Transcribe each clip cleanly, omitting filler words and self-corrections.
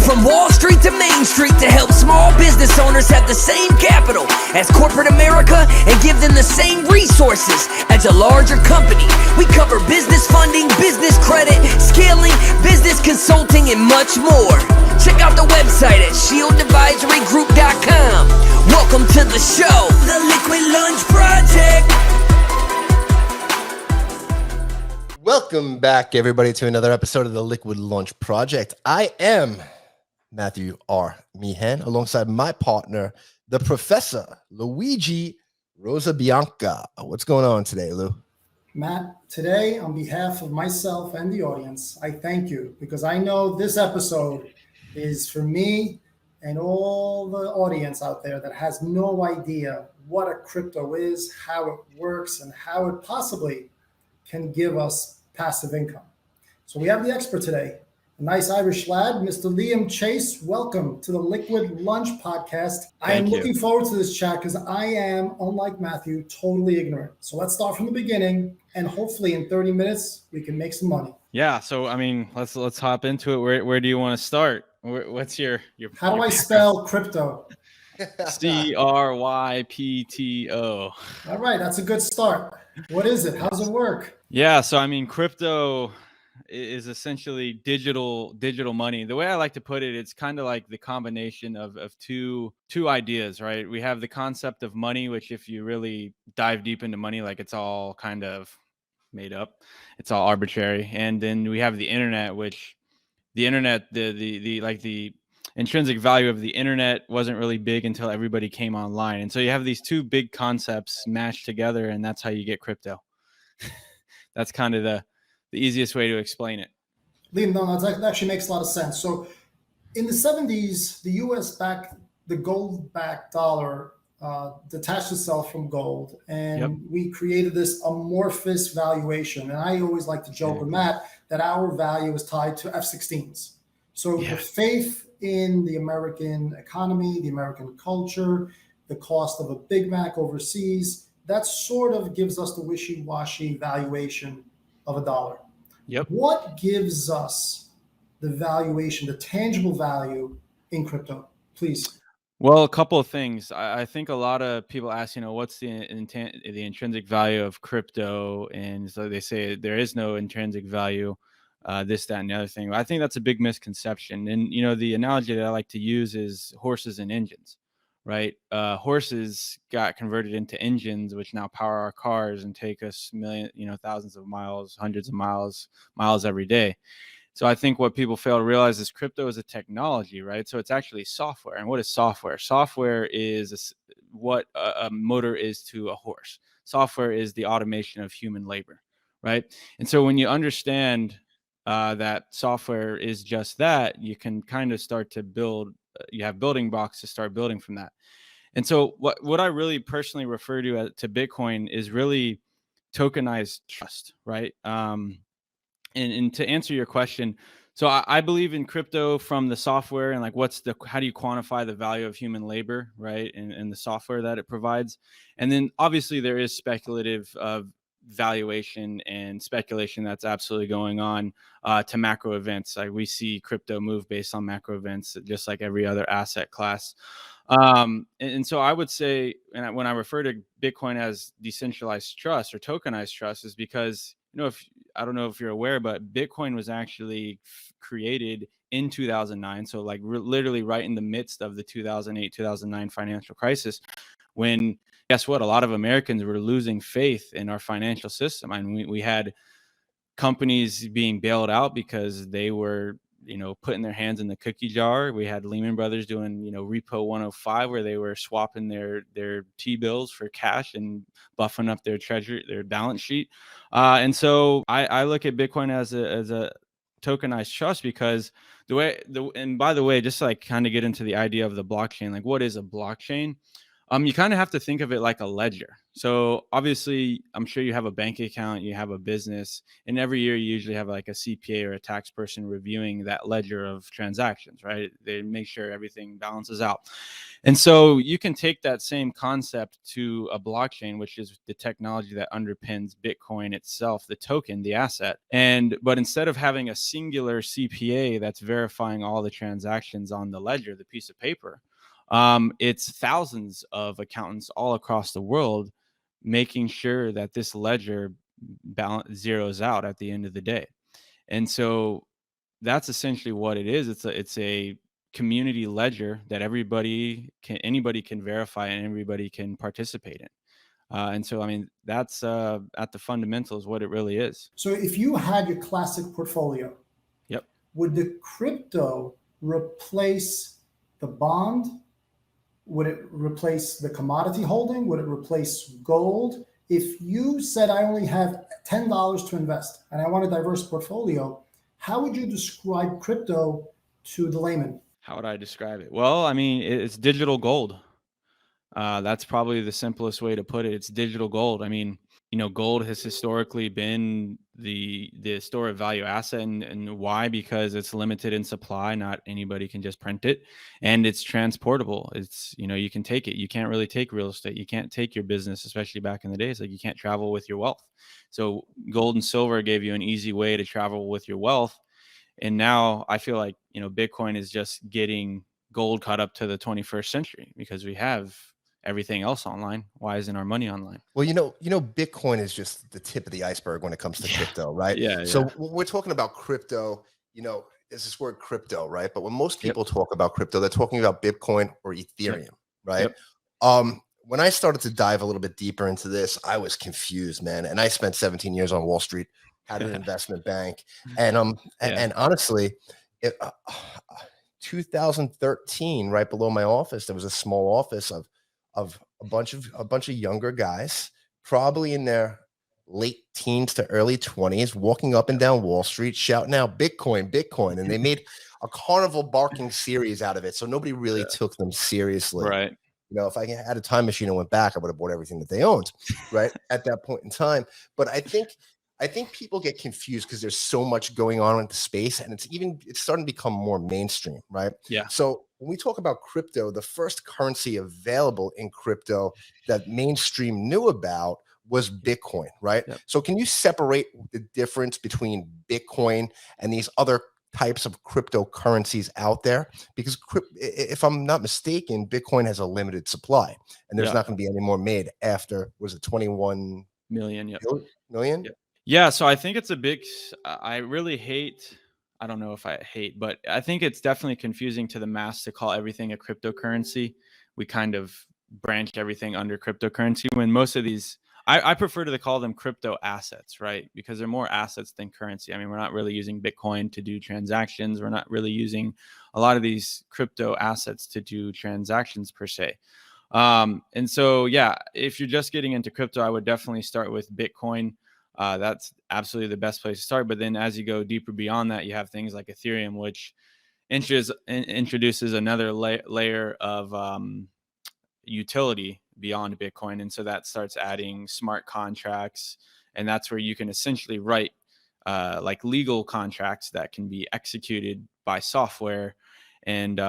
From Wall Street to Main Street to help small business owners have the same capital as corporate America and give them the same resources as a larger company. We cover business funding, business credit, scaling, business consulting, and much more. Check out the website at shieldadvisorygroup.com. Welcome to the show, The Liquid Lunch Project. Welcome back, everybody, to another episode of the Liquid Lunch Project. I am Matthew R. Meehan, alongside my partner, the Professor Luigi Rosabianca. What's going on today, Lou? Matt, today, on behalf of myself and the audience, I thank you because I know this episode is for me and all the audience out there that has no idea what a crypto is, how it works, and how it possibly can give us passive income. So we have the expert today, a nice Irish lad, Mr. Liam Chase. Welcome to the Liquid Lunch Podcast. I am looking forward to this chat because I am, unlike Matthew, totally ignorant. So let's start from the beginning, and hopefully in 30 minutes we can make some money. Yeah. So I mean, let's hop into it. Where do you want to start? What's your How do I spell crypto? CRYPTO. All right, that's a good start. What is it? How does it work? Yeah, so I mean, crypto is essentially digital money. The way I like to put it, it's kind of like the combination of two ideas, right? We have the concept of money, which if you really dive deep into money, like it's all kind of made up. It's all arbitrary. And then we have the internet, which the internet, the intrinsic value of the internet wasn't really big until everybody came online. And so you have these two big concepts mashed together, and that's how you get crypto. That's kind of the easiest way to explain it. Liam, no, that actually makes a lot of sense. So in the 70s, the US the gold-backed dollar detached itself from gold, and we created this amorphous valuation. And I always like to joke with Matt that our value is tied to F-16s. So the faith in the American economy, the American culture, the cost of a Big Mac overseas, that sort of gives us the wishy-washy valuation of a dollar. Yep. What gives us the valuation, the tangible value in crypto, please? Well, a couple of things. I think a lot of people ask, what's the intrinsic value of crypto? And so they say there is no intrinsic value, this, that, and the other thing. I think that's a big misconception. And, the analogy that I like to use is horses and engines, right? Horses got converted into engines, which now power our cars and take us thousands of miles, hundreds of miles every day. So I think what people fail to realize is crypto is a technology, right? So it's actually software. And what is software? Software is what a motor is to a horse. Software is the automation of human labor, right? And so when you understand that software is just that, you can kind of start to build. You have building blocks to start building from that. And so what I really personally refer to Bitcoin is really tokenized trust, right? And to answer your question, so I believe in crypto from the software and like how do you quantify the value of human labor, right? And the software that it provides. And then obviously there is speculative valuation and speculation that's absolutely going on to macro events. Like we see crypto move based on macro events, just like every other asset class. And so I would say, and when I refer to Bitcoin as decentralized trust or tokenized trust, is because, I don't know if you're aware, but Bitcoin was actually created in 2009. So like literally right in the midst of the 2008-2009 financial crisis, when guess what? A lot of Americans were losing faith in our financial system. I mean, we had companies being bailed out because they were, putting their hands in the cookie jar. We had Lehman Brothers doing, Repo 105, where they were swapping their T-bills for cash and buffing up their balance sheet. And so I look at Bitcoin as a tokenized trust because and by the way, just like kind of get into the idea of the blockchain, like what is a blockchain? You kind of have to think of it like a ledger. So obviously, I'm sure you have a bank account, you have a business, and every year you usually have like a CPA or a tax person reviewing that ledger of transactions, right? They make sure everything balances out. And so you can take that same concept to a blockchain, which is the technology that underpins Bitcoin itself, the token, the asset. But instead of having a singular CPA that's verifying all the transactions on the ledger, the piece of paper, it's thousands of accountants all across the world making sure that this ledger balance zeroes out at the end of the day. And so that's essentially what it is. It's a community ledger that anybody can verify and everybody can participate in. And so, I mean, that's at the fundamentals what it really is. So if you had your classic portfolio, Yep. would the crypto replace the bond? Would it replace the commodity holding? Would it replace gold? If you said, I only have $10 to invest and I want a diverse portfolio, how would you describe crypto to the layman? How would I describe it? Well, I mean, it's digital gold. That's probably the simplest way to put it. It's digital gold. I mean, gold has historically been the store of value asset, and why? Because it's limited in supply. Not anybody can just print it, and it's transportable. It's you can take it. You can't really take real estate. You can't take your business, especially back in the days. Like you can't travel with your wealth. So gold and silver gave you an easy way to travel with your wealth. And now I feel like Bitcoin is just getting gold caught up to the 21st century because we have everything else online. Why isn't our money online? Well, Bitcoin is just the tip of the iceberg when it comes to crypto, right? Yeah. So when we're talking about crypto, there's this word crypto, right? But when most people talk about crypto, they're talking about Bitcoin or Ethereum, right? When I started to dive a little bit deeper into this, I was confused, man. And I spent 17 years on Wall Street, had an investment bank, and honestly, 2013, right below my office, there was a small office of a bunch of younger guys, probably in their late teens to early 20s, walking up and down Wall Street, shouting out Bitcoin, Bitcoin. And they made a carnival barking series out of it. So nobody really took them seriously. Right. If I had a time machine and went back, I would have bought everything that they owned, right? At that point in time. But I think people get confused because there's so much going on in the space, and it's starting to become more mainstream, right? Yeah. So when we talk about crypto, the first currency available in crypto that mainstream knew about was Bitcoin, right? Yep. So can you separate the difference between Bitcoin and these other types of cryptocurrencies out there? Because if I'm not mistaken, Bitcoin has a limited supply, and there's not going to be any more made after, was it 21 million? Yep. million? Yep. Yeah. So I think it's I really hate, I don't know if I hate, but I think it's definitely confusing to the mass to call everything a cryptocurrency. We kind of branch everything under cryptocurrency when most of these, I prefer to call them crypto assets, right? Because they're more assets than currency. I mean, we're not really using Bitcoin to do transactions. We're not really using a lot of these crypto assets to do transactions per se. And so, yeah, if you're just getting into crypto, I would definitely start with Bitcoin. That's absolutely the best place to start. But then as you go deeper beyond that, you have things like Ethereum, which introduces another layer of utility beyond Bitcoin. And so that starts adding smart contracts. And that's where you can essentially write like legal contracts that can be executed by software. And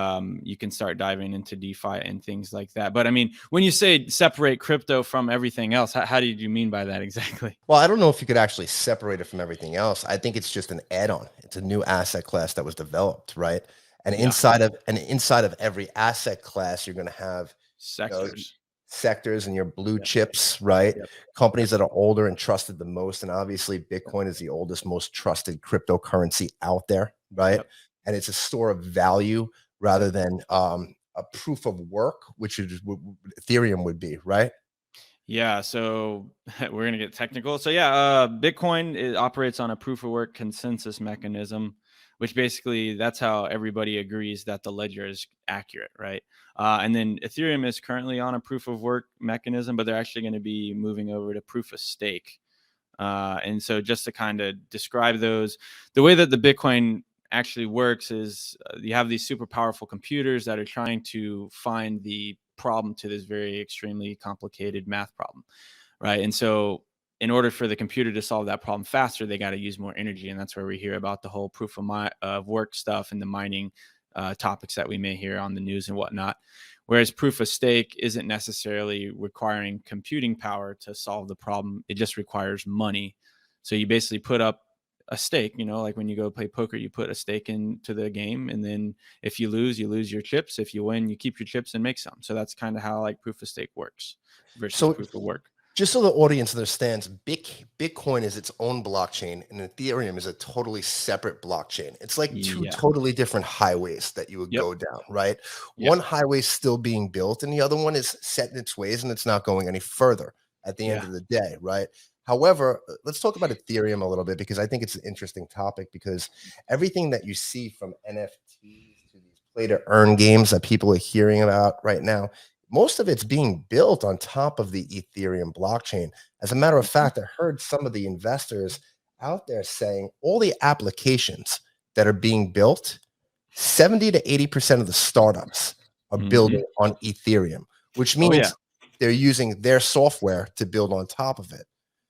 you can start diving into DeFi and things like that. But I mean, when you say separate crypto from everything else, how do you mean by that exactly? Well, I don't know if you could actually separate it from everything else. I think it's just an add-on. It's a new asset class that was developed, right? And inside of every asset class, you're going to have sectors and your blue chips, right? Yep. Companies that are older and trusted the most. And obviously, Bitcoin is the oldest, most trusted cryptocurrency out there, right? Yep. And it's a store of value rather than a proof of work, which is what Ethereum would be, right? Yeah, so we're gonna get technical. So Bitcoin, it operates on a proof of work consensus mechanism, which basically that's how everybody agrees that the ledger is accurate, right? And then Ethereum is currently on a proof of work mechanism, but they're actually going to be moving over to proof of stake. And so just to kind of describe those, the way that the Bitcoin actually works is you have these super powerful computers that are trying to find the problem to this very extremely complicated math problem, right? And so in order for the computer to solve that problem faster, they got to use more energy. And that's where we hear about the whole proof of work stuff and the mining topics that we may hear on the news and whatnot. Whereas proof of stake isn't necessarily requiring computing power to solve the problem. It just requires money. So you basically put up a stake, like when you go play poker, you put a stake into the game. And then if you lose your chips. If you win, you keep your chips and make some. So that's kind of how like proof of stake works versus proof of work. Just so the audience understands, Bitcoin is its own blockchain and Ethereum is a totally separate blockchain. It's like two totally different highways that you would go down, right? One highway is still being built and the other one is set in its ways and it's not going any further at the end of the day, right? However, let's talk about Ethereum a little bit because I think it's an interesting topic because everything that you see from NFTs to these play to earn games that people are hearing about right now, most of it's being built on top of the Ethereum blockchain. As a matter of fact, I heard some of the investors out there saying all the applications that are being built, 70 to 80% of the startups are building on Ethereum, which means they're using their software to build on top of it.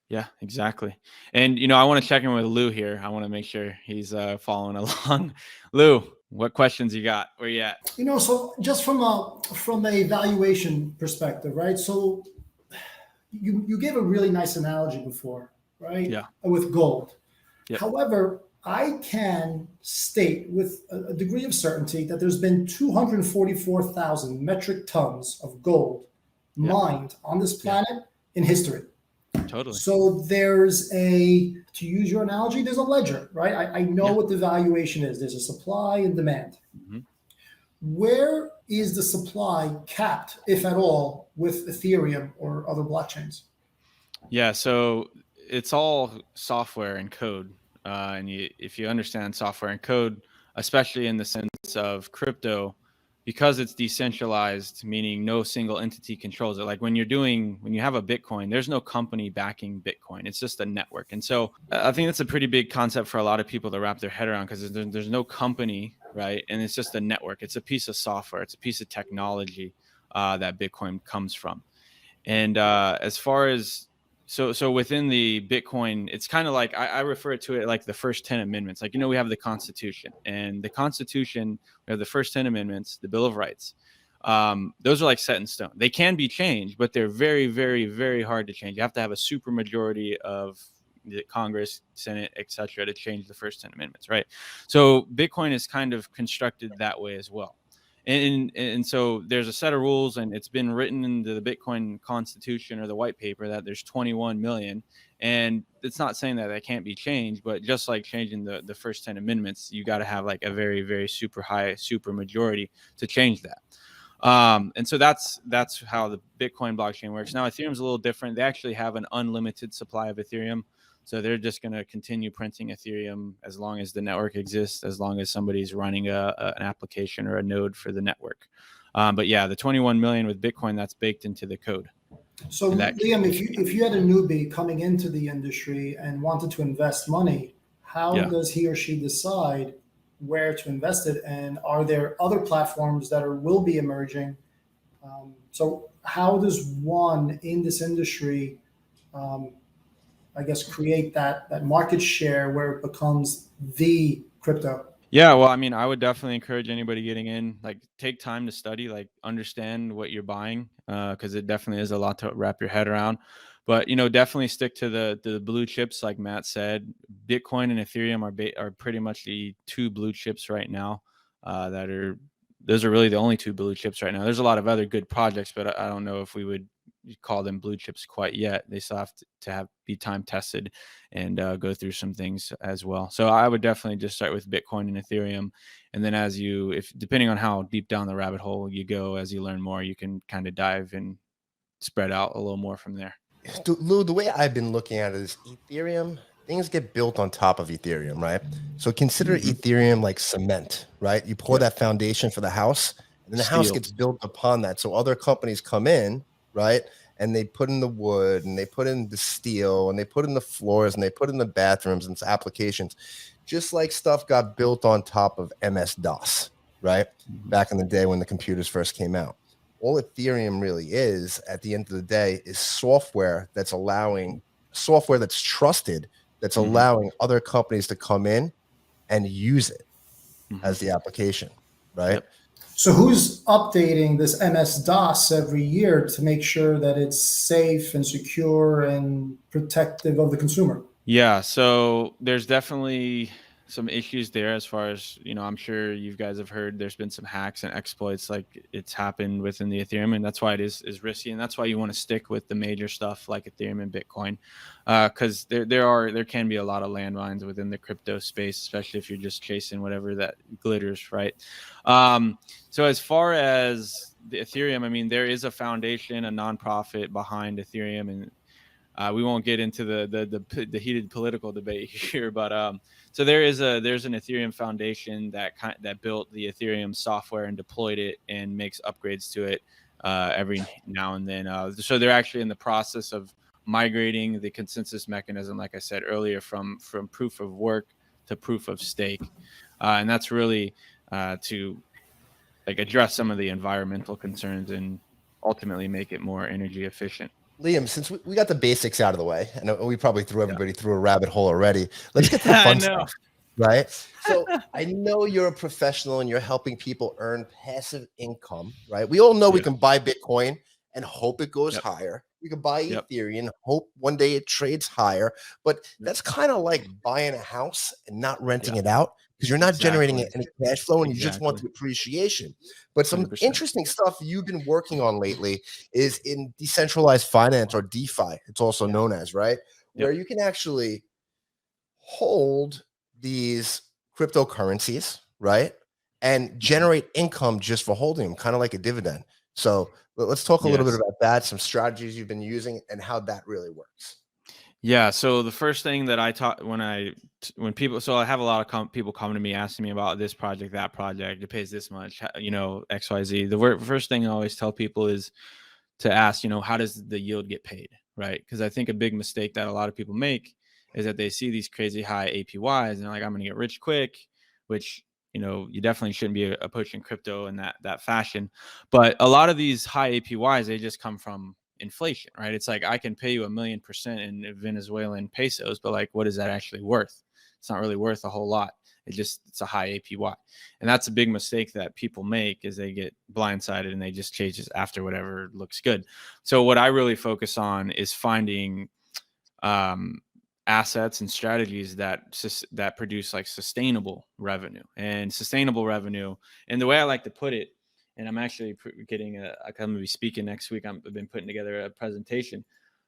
Yeah, exactly. And, I want to check in with Lou here. I want to make sure he's following along. Lou, what questions you got? Where you at? So just from a valuation perspective, right? So you gave a really nice analogy before, right? Yeah. With gold. Yep. However, I can state with a degree of certainty that there's been 244,000 metric tons of gold mined on this planet in history. Totally. So there's to use your analogy, there's a ledger, right? I know what the valuation is. There's a supply and demand. Where is the supply capped, if at all, with Ethereum or other blockchains? Yeah, so it's all software and code. And if you understand software and code, especially in the sense of crypto, because it's decentralized, meaning no single entity controls it. Like when you have a Bitcoin, there's no company backing Bitcoin. It's just a network. And so I think that's a pretty big concept for a lot of people to wrap their head around because there's no company, right? And it's just a network. It's a piece of software. It's a piece of technology that Bitcoin comes from. And as far as so within the Bitcoin, it's kind of like I refer to it like the first 10 amendments. Like, we have the Constitution, and the Constitution, we have the first 10 amendments, the Bill of Rights. Those are like set in stone. They can be changed, but they're very, very, very hard to change. You have to have a super majority of the Congress, Senate, etc., to change the first 10 amendments, right? So Bitcoin is kind of constructed that way as well. And so there's a set of rules, and it's been written into the Bitcoin Constitution or the white paper that there's 21 million. And it's not saying that can't be changed, but just like changing the first 10 amendments, you got to have like a very, very super majority to change that. And so that's how the Bitcoin blockchain works. Now, Ethereum's a little different. They actually have an unlimited supply of Ethereum. So they're just going to continue printing Ethereum as long as the network exists, as long as somebody's running an application or a node for the network. But yeah, the 21 million with Bitcoin, that's baked into the code. So Liam, if you had a newbie coming into the industry and wanted to invest money, how does he or she decide where to invest it? And are there other platforms that will be emerging? So how does one in this industry I guess, create that market share where it becomes the crypto? Yeah, well, I mean, I would definitely encourage anybody getting in, like, take time to study, like, understand what you're buying, because it definitely is a lot to wrap your head around. But, definitely stick to the blue chips, like Matt said. Bitcoin and Ethereum are pretty much the two blue chips right now. Those are really the only two blue chips right now. There's a lot of other good projects, but I don't know if we would call them blue chips quite yet. They still have to be time tested and go through some things as well. So I would definitely just start with Bitcoin and Ethereum. And then depending on how deep down the rabbit hole you go, as you learn more, you can kind of dive and spread out a little more from there. Lou, the way I've been looking at it is Ethereum, things get built on top of Ethereum, right? So consider Ethereum like cement, right? You pour that foundation for the house, and then the house gets built upon that. So other companies come in, right? And they put in the wood, and they put in the steel, and they put in the floors, and they put in the bathrooms and applications, just like stuff got built on top of MS-DOS, right? Back in the day when the computers first came out. all Ethereum really is at the end of the day is software that's trusted, that's allowing other companies to come in and use it as the application, right? Yep. So who's updating this MS-DOS every year to make sure that it's safe and secure and protective of the consumer? Yeah, so there's definitely some issues there as far as, I'm sure you guys have heard there's been some hacks and exploits like it's happened within the Ethereum, and that's why it is risky, and that's why you want to stick with the major stuff like Ethereum and Bitcoin, because there can be a lot of landmines within the crypto space, especially if you're just chasing whatever that glitters, right? So as far as the Ethereum, I mean, there is a foundation, a nonprofit behind Ethereum, and we won't get into the heated political debate here, but so there's an Ethereum foundation that built the Ethereum software and deployed it and makes upgrades to it every now and then. So they're actually in the process of migrating the consensus mechanism, like I said earlier, from proof of work to proof of stake, and that's really to like address some of the environmental concerns and ultimately make it more energy efficient. Liam, since we got the basics out of the way, and we probably threw everybody through a rabbit hole already, let's get to the fun stuff, right? So I know you're a professional and you're helping people earn passive income, right? We all know we can buy Bitcoin and hope it goes higher. We can buy Ethereum, hope one day it trades higher, but that's kind of like buying a house and not renting it out, because you're not generating any cash flow and you just want the appreciation. But some 100%. Interesting stuff you've been working on lately is in decentralized finance, or DeFi, it's also known as, right? Where you can actually hold these cryptocurrencies, right? And generate income just for holding them, kind of like a dividend. So let's talk a little bit about that, some strategies you've been using and how that really works. Yeah. So the first thing that I taught when people, so I have a lot of people coming to me asking me about this project, that project, it pays this much, X, Y, Z. The first thing I always tell people is to ask, how does the yield get paid? Right. Because I think a big mistake that a lot of people make is that they see these crazy high APYs and they're like, I'm going to get rich quick, which, you definitely shouldn't be approaching crypto in that fashion. But a lot of these high APYs, they just come from inflation, right? It's like, I can pay you 1,000,000% in Venezuelan pesos, but like, what is that actually worth? It's not really worth a whole lot. It's a high APY. And that's a big mistake that people make, is they get blindsided and they just chase it after whatever looks good. So what I really focus on is finding assets and strategies that produce like sustainable revenue. And the way I like to put it, and I'm actually getting I'm going to be speaking next week. I've been putting together a presentation,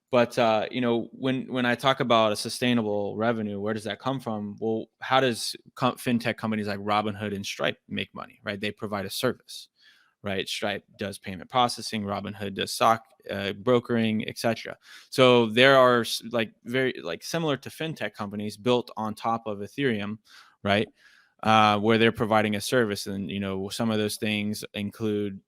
but when I talk about a sustainable revenue, where does that come from? Well, how does fintech companies like Robinhood and Stripe make money, right? They provide a service, right? Stripe does payment processing, Robinhood does stock brokering, etc. So there are very similar to fintech companies built on top of Ethereum, right? Where they're providing a service. And, some of those things include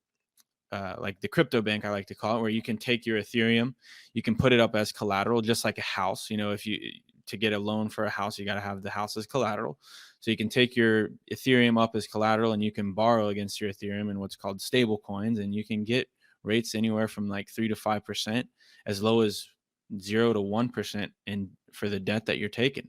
like the crypto bank, I like to call it, where you can take your Ethereum, you can put it up as collateral, just like a house. To get a loan for a house, you got to have the house as collateral. So you can take your Ethereum up as collateral and you can borrow against your Ethereum in what's called stable coins. And you can get rates anywhere from like 3 to 5%, as low as 0 to 1% for the debt that you're taking.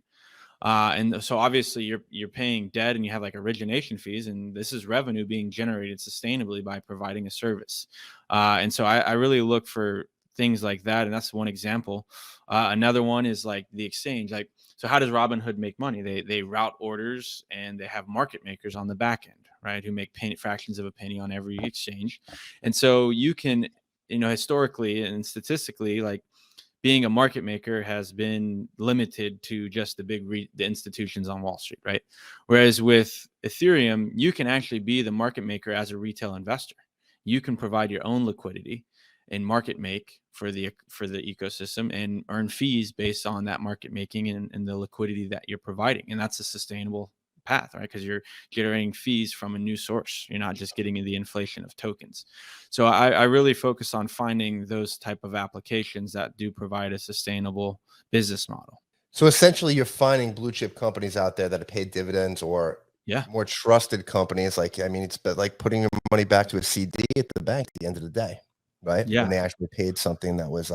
And so obviously you're paying debt and you have like origination fees, and this is revenue being generated sustainably by providing a service. And so I really look for things like that. And that's one example. Another one is like the exchange. So how does Robinhood make money? They route orders and they have market makers on the back end, right? Who make fractions of a penny on every exchange. And so you can, historically and statistically, like, being a market maker has been limited to just the institutions on Wall Street, right? Whereas with Ethereum, you can actually be the market maker as a retail investor. You can provide your own liquidity and market make for the ecosystem and earn fees based on that market making and the liquidity that you're providing. And that's a sustainable path, right? Because you're generating fees from a new source. You're not just getting the inflation of tokens. So I really focus on finding those type of applications that do provide a sustainable business model. So essentially, you're finding blue chip companies out there that have paid dividends or Yeah. more trusted companies. Like, I mean, it's like putting your money back to a CD at the bank at the end of the day, right? Yeah. When they actually paid something that was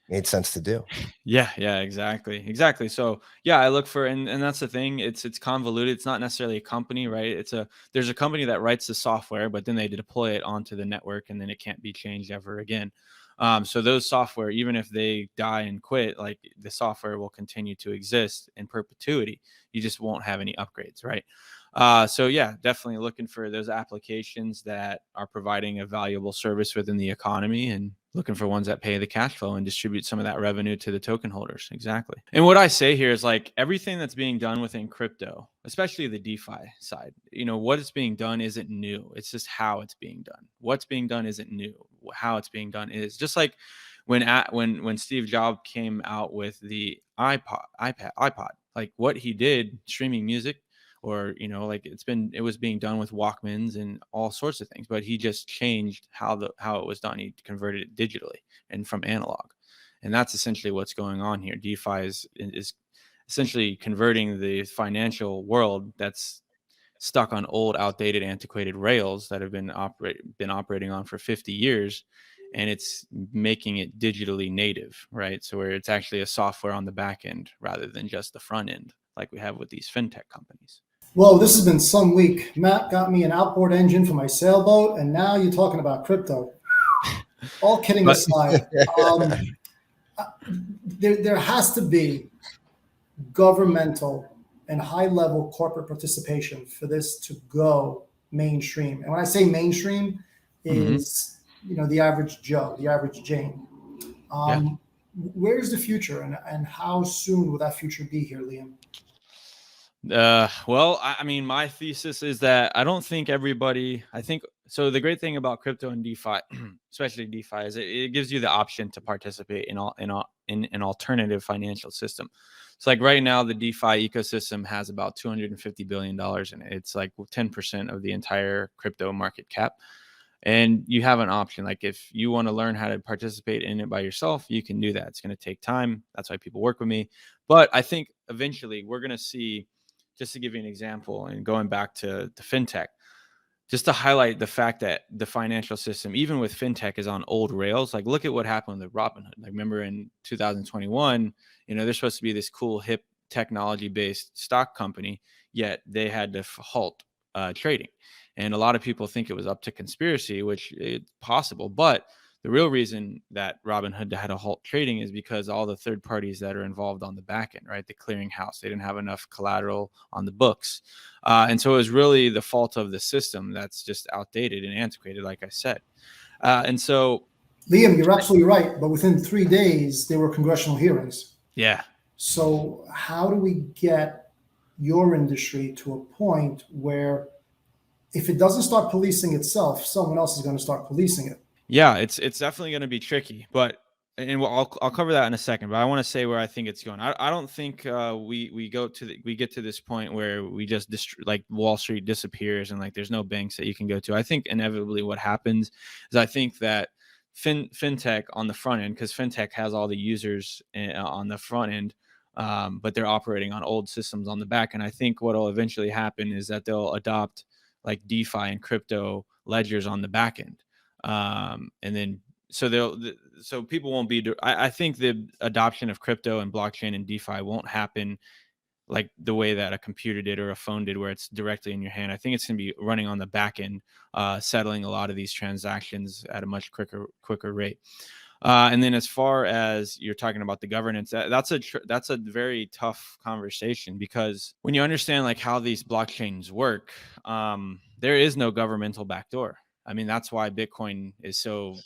made sense to do. Yeah, exactly. So yeah, I look for, and that's the thing. It's convoluted. It's not necessarily a company, right? There's a company that writes the software, but then they deploy it onto the network, and then it can't be changed ever again. So those software, even if they die and quit, like the software will continue to exist in perpetuity. You just won't have any upgrades, right? So yeah, definitely looking for those applications that are providing a valuable service within the economy, and looking for ones that pay the cash flow and distribute some of that revenue to the token holders. Exactly. And what I say here is like everything that's being done within crypto, especially the DeFi side, what is being done isn't new. It's just how it's being done. What's being done isn't new. How it's being done is just like when Steve Jobs came out with the iPod, like what he did streaming music, or like it was being done with Walkmans and all sorts of things, but he just changed how it was done. He converted it digitally and from analog, and that's essentially what's going on here. DeFi is essentially converting the financial world that's stuck on old, outdated, antiquated rails that have been operating on for 50 years, and it's making it digitally native, right? So where it's actually a software on the back end rather than just the front end, like we have with these fintech companies. Well, this has been some week. Matt got me an outboard engine for my sailboat, and now you're talking about crypto. All kidding aside, there has to be governmental and high-level corporate participation for this to go mainstream. And when I say mainstream, is the average Joe, the average Jane. Where's the future, and how soon will that future be here, Liam? Well, I mean, my thesis is that I don't think everybody, I think, so the great thing about crypto and DeFi, especially DeFi, is it gives you the option to participate in an alternative financial system. So like right now, the DeFi ecosystem has about $250 billion in it. It's like 10% of the entire crypto market cap. And you have an option. Like if you want to learn how to participate in it by yourself, you can do that. It's going to take time. That's why people work with me. But I think eventually we're going to see, just to give you an example, and going back to fintech, just to highlight the fact that the financial system, even with fintech, is on old rails. Like look at what happened with Robinhood. Like remember in 2021, they're supposed to be this cool, hip, technology-based stock company, yet they had to halt trading. And a lot of people think it was up to conspiracy, which is possible. But the real reason that Robinhood had to halt trading is because all the third parties that are involved on the back end, right? The clearinghouse, they didn't have enough collateral on the books. And so it was really the fault of the system that's just outdated and antiquated, like I said. And so, Liam, you're absolutely right. But within 3 days, there were congressional hearings. Yeah. So how do we get your industry to a point where if it doesn't start policing itself, someone else is going to start policing it? Yeah, it's definitely going to be tricky, but I'll cover that in a second. But I want to say where I think it's going. I don't think we get to this point where we just like Wall Street disappears and like there's no banks that you can go to. I think inevitably what happens is I think that fintech on the front end, because fintech has all the users on the front end, but they're operating on old systems on the back. And I think what will eventually happen is that they'll adopt like DeFi and crypto ledgers on the back end. And then so people won't be, I think the adoption of crypto and blockchain and DeFi won't happen like the way that a computer did or a phone did, where it's directly in your hand. I think it's going to be running on the back end, settling a lot of these transactions at a much quicker rate. And then as far as you're talking about the governance, that's a very tough conversation, because when you understand like how these blockchains work, there is no governmental backdoor. I mean, that's why Bitcoin is so.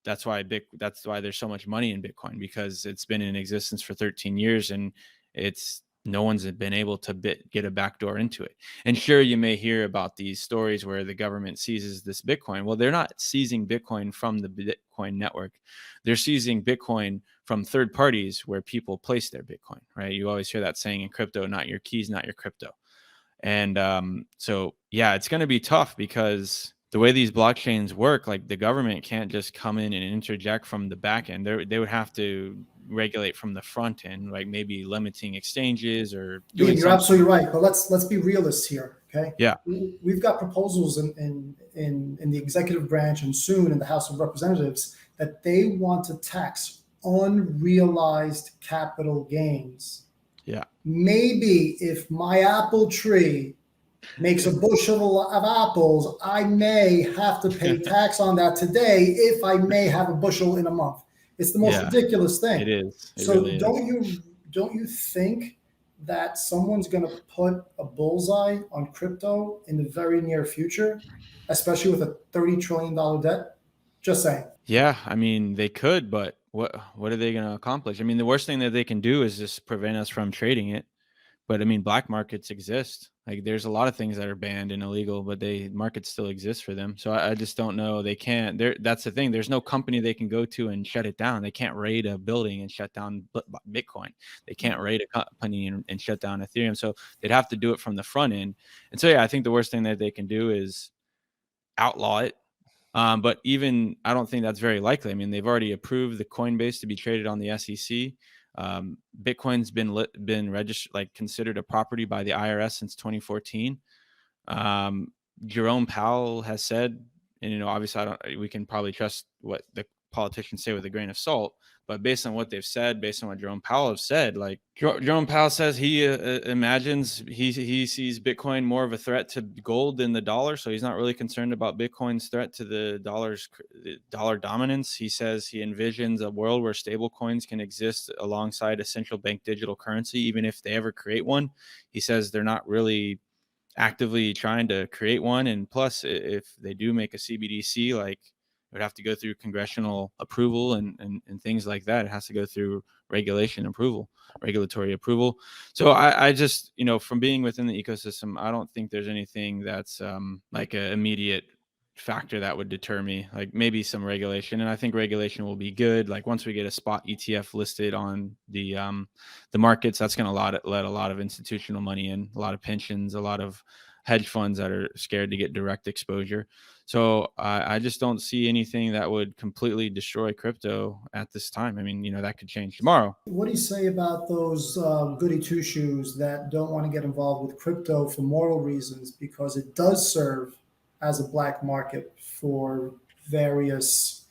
That's why there's so much money in Bitcoin, because it's been in existence for 13 years and no one's been able to get a backdoor into it. And sure, you may hear about these stories where the government seizes this Bitcoin. Well, they're not seizing Bitcoin from the Bitcoin network. They're seizing Bitcoin from third parties where people place their Bitcoin, right? You always hear that saying in crypto, not your keys, not your crypto. And so, yeah, it's going to be tough, because the way these blockchains work, like the government can't just come in and interject from the back end. They would have to regulate from the front end, like maybe limiting exchanges or Dean, doing you're something. absolutely right, but let's be realists here, okay? Yeah. We've got proposals in the executive branch and soon in the House of Representatives that they want to tax unrealized capital gains. Yeah. Maybe if my apple tree makes a bushel of apples, I may have to pay tax on that today if I may have a bushel in a month. It's the most ridiculous thing. It is. It So really don't you think that someone's going to put a bullseye on crypto in the very near future, especially with a $30 trillion debt? Just saying. Yeah, I mean, they could, but what are they going to accomplish? I mean, the worst thing that they can do is just prevent us from trading it. But I mean, black markets exist. Like there's a lot of things that are banned and illegal, but markets still exist for them. So I just don't know. They can't. That's the thing. There's no company they can go to and shut it down. They can't raid a building and shut down Bitcoin. They can't raid a company and shut down Ethereum. So they'd have to do it from the front end. And so yeah, I think the worst thing that they can do is outlaw it. But even I don't think that's very likely. I mean, they've already approved the Coinbase to be traded on the SEC. Bitcoin's been registered, like considered a property by the IRS since 2014. Jerome Powell has said, and obviously we can probably trust what the politicians say with a grain of salt, but based on what they've said, based on what Jerome Powell has said, like Jerome Powell says he imagines he sees Bitcoin more of a threat to gold than the dollar. So he's not really concerned about Bitcoin's threat to the dollar dominance. He says he envisions a world where stable coins can exist alongside a central bank digital currency, even if they ever create one. He says they're not really actively trying to create one. And plus, if they do make a CBDC, like it would have to go through congressional approval and things like that. It has to go through regulatory approval. So I just, from being within the ecosystem, I don't think there's anything that's like an immediate factor that would deter me. Like maybe some regulation, and I think regulation will be good. Like once we get a spot ETF listed on the markets, that's going to let a lot of institutional money in, a lot of pensions, a lot of hedge funds that are scared to get direct exposure. So I just don't see anything that would completely destroy crypto at this time. I mean, that could change tomorrow. What do you say about those goody two shoes that don't want to get involved with crypto for moral reasons because it does serve as a black market for various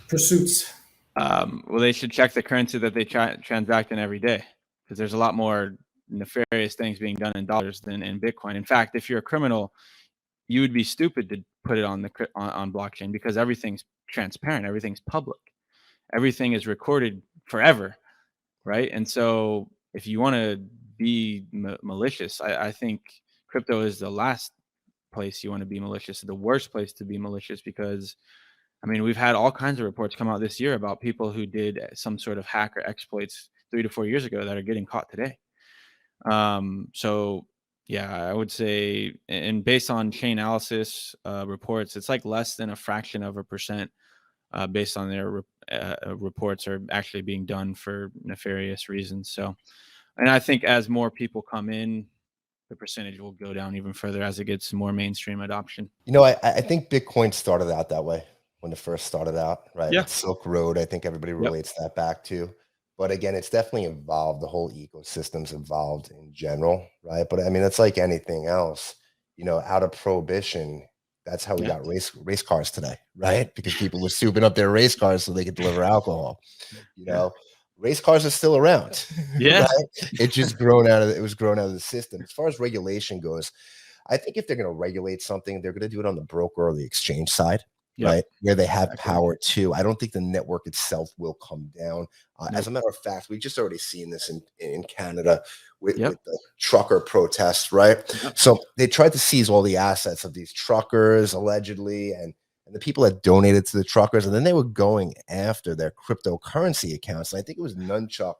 pursuits? Well, they should check the currency that they transact in every day, because there's a lot more nefarious things being done in dollars than in Bitcoin. In fact, if you're a criminal, you would be stupid to put it on blockchain, because everything's transparent, everything's public, everything is recorded forever, right? And so if you want to be malicious, I think crypto is the last place you want to be malicious, the worst place to be malicious, because I mean, we've had all kinds of reports come out this year about people who did some sort of hack or exploits 3 to 4 years ago that are getting caught today. So yeah, I would say, and based on Chainalysis reports, it's like less than a fraction of a percent based on their reports are actually being done for nefarious reasons. So, and I think as more people come in, the percentage will go down even further as it gets more mainstream adoption. I think Bitcoin started out that way when it first started out, right? Yeah. Silk Road, I think everybody relates that back to. But again, it's definitely evolved. The whole ecosystem's evolved in general, right? But I mean, it's like anything else, out of prohibition, that's how we got race cars today, right? Because people were souping up their race cars so they could deliver alcohol. Race cars are still around. Yeah. Right? It was grown out of the system. As far as regulation goes, I think if they're going to regulate something, they're going to do it on the broker or the exchange side. Right, where they have power too. I don't think the network itself will come down. As a matter of fact, we've just already seen this in Canada with the trucker protests, right? So they tried to seize all the assets of these truckers allegedly, and the people that donated to the truckers, and then they were going after their cryptocurrency accounts. And I think it was nunchuck.io.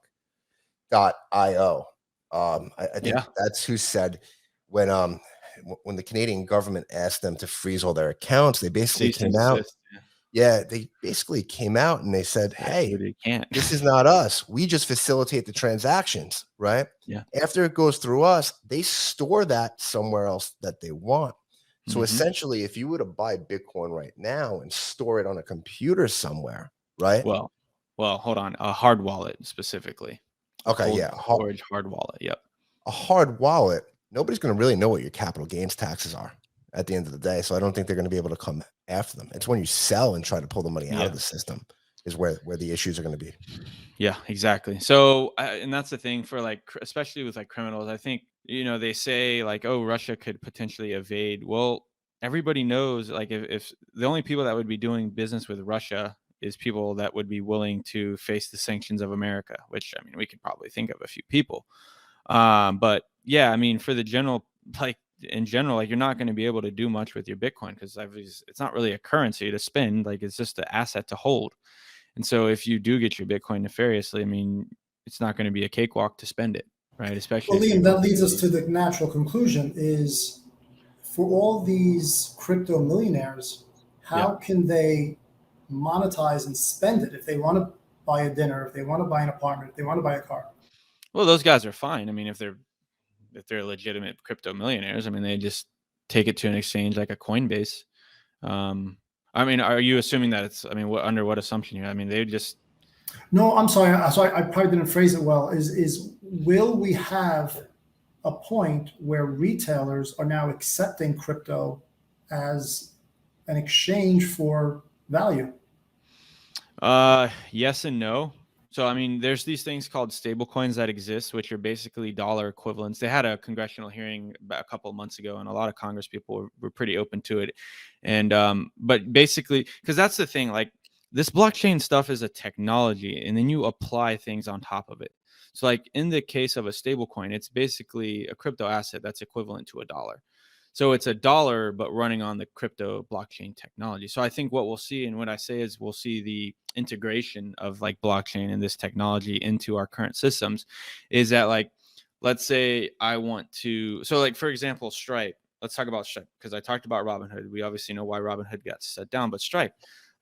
I think that's who said when the Canadian government asked them to freeze all their accounts, they basically came out. They basically came out and they said, hey, this is not us. We just facilitate the transactions, right? Yeah. After it goes through us, they store that somewhere else that they want. So essentially, if you were to buy Bitcoin right now and store it on a computer somewhere, right? Well, Well, hold on, a hard wallet specifically. Okay, Cold yeah, storage hard wallet. Yep. a hard wallet. Nobody's going to really know what your capital gains taxes are at the end of the day. So I don't think they're going to be able to come after them. It's when you sell and try to pull the money out of the system is where the issues are going to be. Yeah, exactly. So, and that's the thing for like, especially with like criminals. I think, they say like, oh, Russia could potentially evade. Well, everybody knows like if the only people that would be doing business with Russia is people that would be willing to face the sanctions of America, which I mean, we could probably think of a few people. But yeah, I mean, for the general, like in general, like you're not going to be able to do much with your Bitcoin because it's not really a currency to spend. Like it's just an asset to hold. And so if you do get your Bitcoin nefariously, I mean, it's not going to be a cakewalk to spend it, right? Especially Well, Liam, that leads us to the natural conclusion is for all these crypto millionaires, how can they monetize and spend it if they want to buy a dinner, if they want to buy an apartment, if they want to buy a car? Well, those guys are fine. I mean, if they're legitimate crypto millionaires, I mean, they just take it to an exchange like a Coinbase. I mean, are you assuming that it's? I mean, under what assumption here? I mean, they just. No, I'm sorry. I probably didn't phrase it well. Is will we have a point where retailers are now accepting crypto as an exchange for value? Yes and no. So, I mean, there's these things called stable coins that exist, which are basically dollar equivalents. They had a congressional hearing about a couple of months ago, and a lot of Congress people were pretty open to it. And, but basically, because that's the thing, like this blockchain stuff is a technology, and then you apply things on top of it. So, like in the case of a stable coin, it's basically a crypto asset that's equivalent to a dollar. So it's a dollar, but running on the crypto blockchain technology. So I think what we'll see, and what I say is we'll see the integration of like blockchain and this technology into our current systems is that like, let's say I want to, so like, for example, Stripe, let's talk about Stripe because I talked about Robinhood. We obviously know why Robinhood got set down, but Stripe,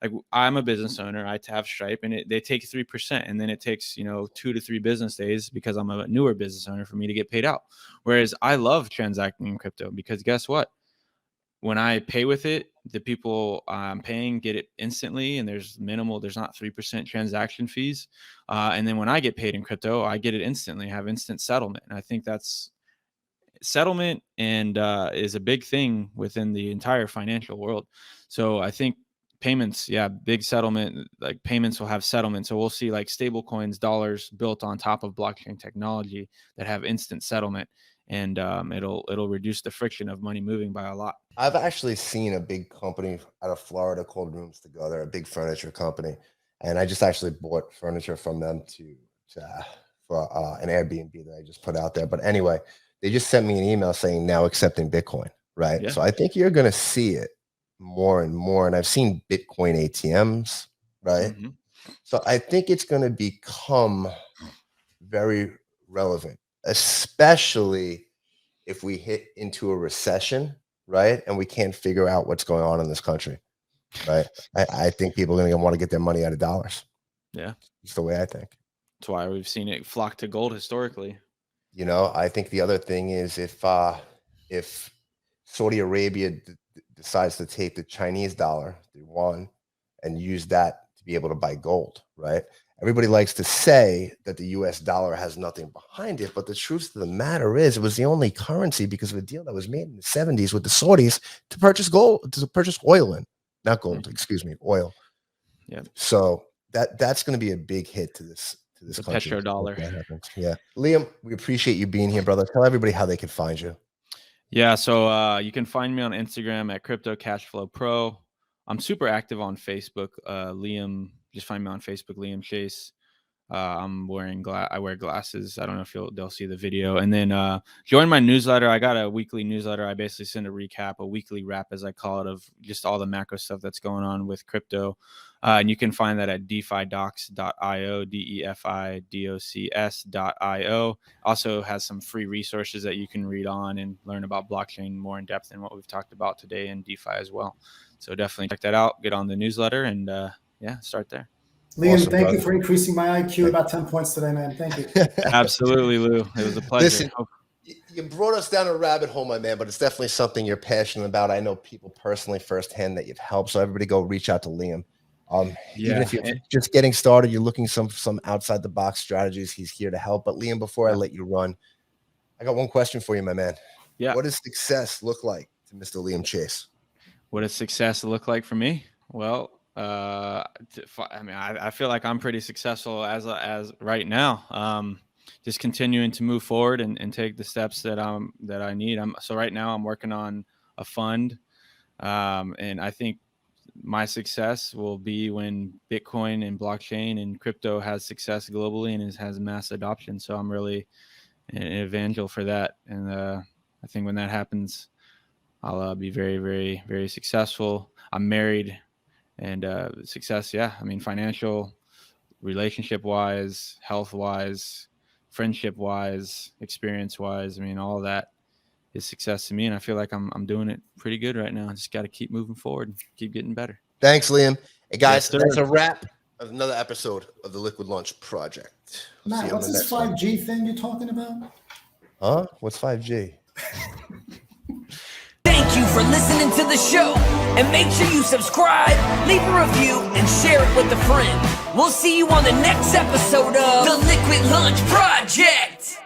like I'm a business owner, I have Stripe and they take 3% and then it takes, 2 to 3 business days because I'm a newer business owner for me to get paid out. Whereas I love transacting in crypto because guess what? When I pay with it, the people I'm paying get it instantly and there's not 3% transaction fees. And then when I get paid in crypto, I get it instantly, have instant settlement. And I think that's settlement and is a big thing within the entire financial world. So I think payments, big settlement, like payments will have settlement. So we'll see like stable coins, dollars built on top of blockchain technology that have instant settlement. And it'll reduce the friction of money moving by a lot. I've actually seen a big company out of Florida called Rooms to Go. They're a big furniture company, and I just actually bought furniture from them for an Airbnb that I just put out there. But anyway, they just sent me an email saying now accepting Bitcoin, right? Yeah. So I think you're going to see it more and more. And I've seen Bitcoin ATMs, right? Mm-hmm. So I think it's going to become very relevant, especially if we hit into a recession, right? And we can't figure out what's going on in this country, right? I think people are going to want to get their money out of dollars. Yeah. It's the way I think. That's why we've seen it flock to gold historically. I think the other thing is if Saudi Arabia decides to take the Chinese dollar, the yuan, and use that to be able to buy gold, right? Everybody likes to say that the US dollar has nothing behind it, but the truth of the matter is it was the only currency because of a deal that was made in the 70s with the Saudis to purchase gold, to purchase oil not gold, excuse me, oil. Yeah. So that's going to be a big hit to this country. Petrodollar. Yeah. Liam, we appreciate you being here, brother. Tell everybody how they can find you. Yeah, so you can find me on Instagram at Crypto Cashflow Pro. I'm super active on Facebook. Liam, just find me on Facebook, Liam Chase. I'm wearing I wear glasses. I don't know if they'll see the video. And then join my newsletter. I got a weekly newsletter. I basically send a recap, a weekly wrap, as I call it, of just all the macro stuff that's going on with crypto. And you can find that at defidocs.io, defidocs.io. Also has some free resources that you can read on and learn about blockchain more in depth than what we've talked about today in DeFi as well. So definitely check that out. Get on the newsletter and start there. Liam, awesome, thank you for increasing my IQ about 10 points today, man. Thank you. Absolutely, Lou. It was a pleasure. Listen, you brought us down a rabbit hole, my man, but it's definitely something you're passionate about. I know people personally firsthand that you've helped. So everybody go reach out to Liam. Even if you're just getting started, you're looking some outside the box strategies, he's here to help. But Liam, before I let you run, I got one question for you, my man. Yeah. What does success look like to Mr. Liam Chase? What does success look like for me? Well, I feel like I'm pretty successful as right now. Just continuing to move forward and take the steps that I need. So right now I'm working on a fund, and I think my success will be when Bitcoin and blockchain and crypto has success globally and has mass adoption. So I'm really an evangel for that, and I think when that happens, I'll be very, very, very successful. I'm married, and success, yeah. I mean, financial, relationship-wise, health-wise, friendship-wise, experience-wise. I mean, all of that is success to me, and I feel like I'm doing it pretty good right now. I just got to keep moving forward and keep getting better. Thanks, Liam. Hey, guys, Yes, that's a wrap of another episode of the Liquid Launch Project. Matt, what's this 5G thing you're talking about? Huh? What's 5G? Thank you for listening to the show. And make sure you subscribe, leave a review, and share it with a friend. We'll see you on the next episode of the Liquid Launch Project.